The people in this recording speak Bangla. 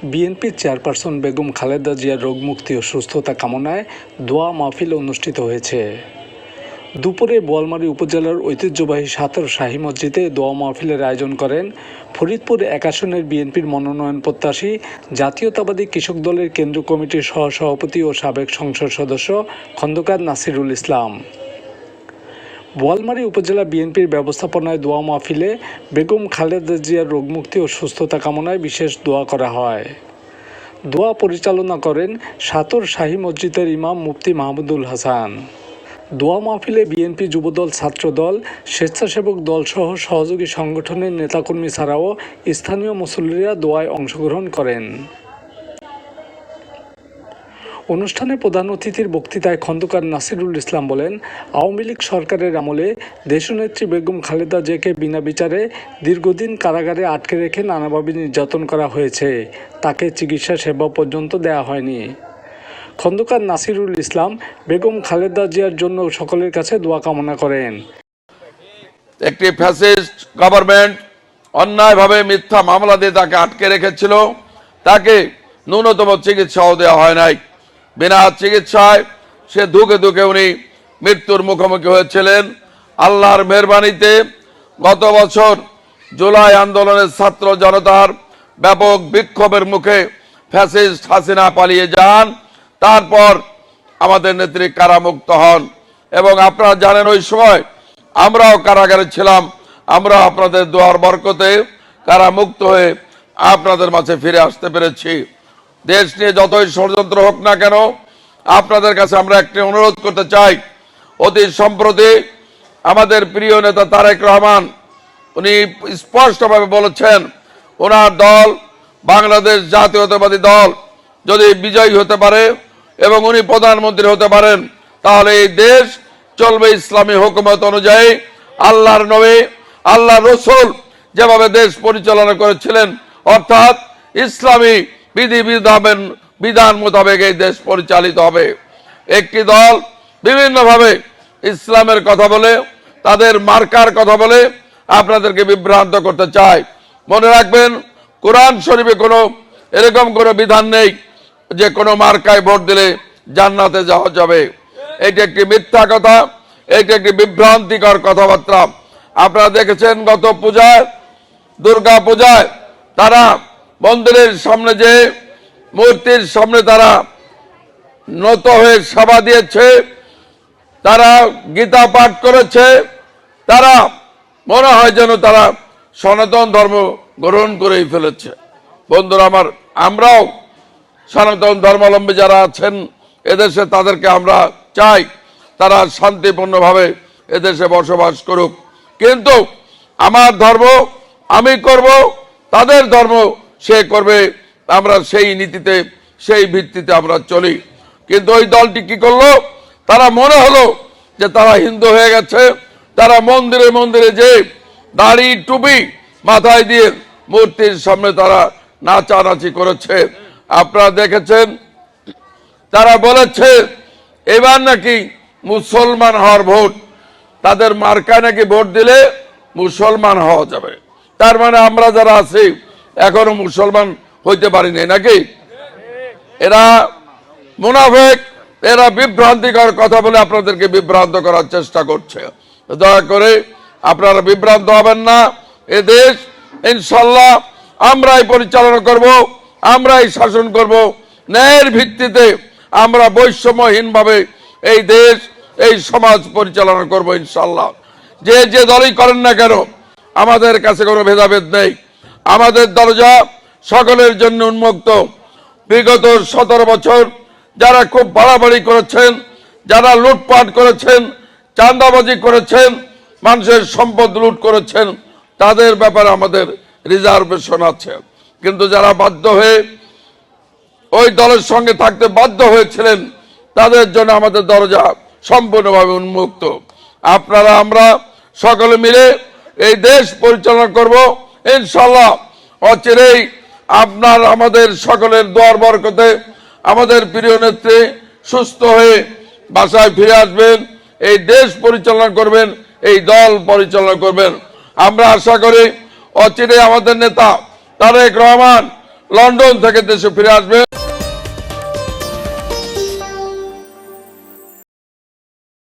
বিএনপির চেয়ারপারসন বেগম খালেদা জিয়ার রোগমুক্তি ও সুস্থতা কামনায় দোয়া মাহফিল অনুষ্ঠিত হয়েছে। দুপুরে বোয়ালমারী উপজেলার ঐতিহ্যবাহী সাতর শাহী মসজিদে দোয়া মাহফিলের আয়োজন করেন ফরিদপুর ১ আসনের বিএনপির মনোনয়ন প্রত্যাশী জাতীয়তাবাদী কৃষক দলের কেন্দ্রীয় কমিটির সহসভাপতি ও সাবেক সংসদ সদস্য খন্দকার নাসিরুল ইসলাম। বোয়ালমারী উপজেলা বিএনপির ব্যবস্থাপনায় দোয়া মাহফিলে বেগম খালেদা জিয়ার রোগমুক্তি ও সুস্থতা কামনায় বিশেষ দোয়া করা হয়। দোয়া পরিচালনা করেন সাতর শাহী মসজিদের ইমাম মুফতি মাহমুদুল হাসান। দোয়া মাহফিলে বিএনপি যুবদল, ছাত্রদল, স্বেচ্ছাসেবক দলসহ সহযোগী সংগঠনের নেতাকর্মী ছাড়াও স্থানীয় মুসল্লিরা দোয়ায় অংশগ্রহণ করেন। অনুষ্ঠানে প্রধান অতিথির বক্তৃতায় খন্দকার নাসিরুল ইসলাম বলেন, আওয়ামী লীগ সরকারের আমলে দেশনেত্রী বেগম খালেদা জিয়াকে বিনা বিচারে দীর্ঘদিন কারাগারে আটকে রেখে নানাভাবে নির্যাতন করা হয়েছে। তাকে চিকিৎসা সেবা পর্যন্ত দেওয়া হয়নি। খন্দকার নাসিরুল ইসলাম বেগম খালেদা জিয়ার জন্য সকলের কাছে দোয়া কামনা করেন। একটি ফ্যাসিস্ট গভর্নমেন্ট অন্যায়ভাবে মিথ্যা মামলা দিয়ে তাকে আটকে রেখেছিল, তাকে ন্যূনতম চিকিৎসাও দেওয়া হয় নাই। বিনা চিকিৎসায় সে ধুকে ধুকে উনি মৃত্যুর মুখোমুখি হয়েছিলেন। আল্লাহর মেহরবানিতে গত বছর জুলাই আন্দোলনের ছাত্র জনতার ব্যাপক বিক্ষোভের মুখে ফ্যাসিস্ট হাসিনা পালিয়ে যান। তারপর আমাদের নেত্রী কারামুক্ত হন এবং আপনারা জানেন ওই সময় আমরাও কারাগারে ছিলাম। আমরা আপনাদের দোয়ার বরকতে কারামুক্ত হয়ে আপনাদের মাঝে ফিরে আসতে পেরেছি। দেশ নিয়ে যতই ষড়যন্ত্র হোক না কেন, আপনাদের কাছে আমরা একটি অনুরোধ করতে চাই। অতি সম্প্রতি আমাদের প্রিয় নেতা তারেক রহমান উনি স্পষ্টভাবে বলেছেন, ওনার দল বাংলাদেশ জাতীয়তাবাদী দল যদি বিজয়ী হতে পারে এবং উনি প্রধানমন্ত্রী হতে পারেন, তাহলে এই দেশ চলবে ইসলামী হুকুমত অনুযায়ী। আল্লাহর নবী, আল্লাহর রসুল যেভাবে দেশ পরিচালনা করেছিলেন, অর্থাৎ ইসলামী বিধান মোতাবেক এই দেশ পরিচালিত হবে। একটি দল বিভিন্নভাবে ইসলামের কথা বলে, তাদের মার্কার কথা বলে আপনাদেরকে বিভ্রান্ত করতে চায়। মনে রাখবেন, কোরআন শরীফে কোনো এরকম কোনো বিধান নেই যে কোনো মার্কায় ভোট দিলে জান্নাতে যাওয়া যাবে। এটি একটি মিথ্যা কথা, এটি একটি বিভ্রান্তিকর কথাবার্তা। আপনারা দেখেছেন গত পূজায়, দুর্গা পূজায় তারা মন্দিরের সামনে যে মূর্তির সামনে তারা নত হয়ে সভা দিয়েছে, তারা গীতা পাঠ করেছে, তারা মনে হয় যেন তারা সনাতন ধর্ম গ্রহণ করেই ফেলেছে। বন্ধুরা আমার, আমরাও সনাতন ধর্মাবলম্বী যারা আছেন এদেশে, তাদেরকে আমরা চাই তারা শান্তিপূর্ণভাবে এদেশে বসবাস করুক। কিন্তু আমার ধর্ম আমি করব, তাদের ধর্ম সে করবে, আমরা সেই নীতিতে সেই ভিত্তিতে আমরা চলি। কিন্তু ওই দলটি কি করলো, তারা মনে হলো যে তারা হিন্দু হয়ে গেছে। তারা মন্দিরে মন্দিরে যে দাড়ি টুপি মাথায় দিয়ে মূর্তির সামনে তারা নাচানাচি করেছে। আপনারা দেখেছেন, তারা বলেছে এবার নাকি মুসলমান হওয়ার ভোট, তাদের মার্কায় নাকি ভোট দিলে মুসলমান হওয়া যাবে। তার মানে আমরা যারা আছি এখনো মুসলমান হইতে পারিনি নাকি? এরা মুনাফিক, এরা বিভ্রান্তিকর কথা বলে আপনাদেরকে বিভ্রান্ত করার চেষ্টা করছে। দয়া করে আপনারা বিভ্রান্ত হবেন না। এ দেশ ইনশাল্লাহ আমরাই পরিচালনা করব, আমরাই শাসন করব। ন্যায়ের ভিত্তিতে আমরা বৈষম্যহীনভাবে এই দেশ, এই সমাজ পরিচালনা করব ইনশাল্লাহ। যে যে দলই করেন না কেন, আমাদের কাছে কোনো ভেদাভেদ নেই। আমাদের দরজা সকলের জন্য উন্মুক্ত। বিগত 17 বছর যারা খুব বাড়াবাড়ি করেছেন, যারা লুটপাট করেছেন, চাঁদাবাজি করেছেন, মানুষের সম্পদ লুট করেছেন, তাদের ব্যাপারে আমাদের রিজার্ভেশন আছে। কিন্তু যারা বাধ্য হয়ে ওই দলের সঙ্গে থাকতে বাধ্য হয়েছিলেন, তাদের জন্য আমাদের দরজা সম্পূর্ণভাবে উন্মুক্ত। আপনারা আমরা সকলে মিলে এই দেশ পরিচালনা করব ইনশাল্লাহ। অচিরেই আপনার আমাদের সকলের দোয়ার বরকতে আমাদের প্রিয় নেত্রী সুস্থ হয়ে বাসায় ফিরে আসবেন, এই দেশ পরিচালনা করবেন, এই দল পরিচালনা করবেন। আমরা আশা করি অচিরেই আমাদের নেতা তারেক রহমান লন্ডন থেকে দেশে ফিরে আসবে।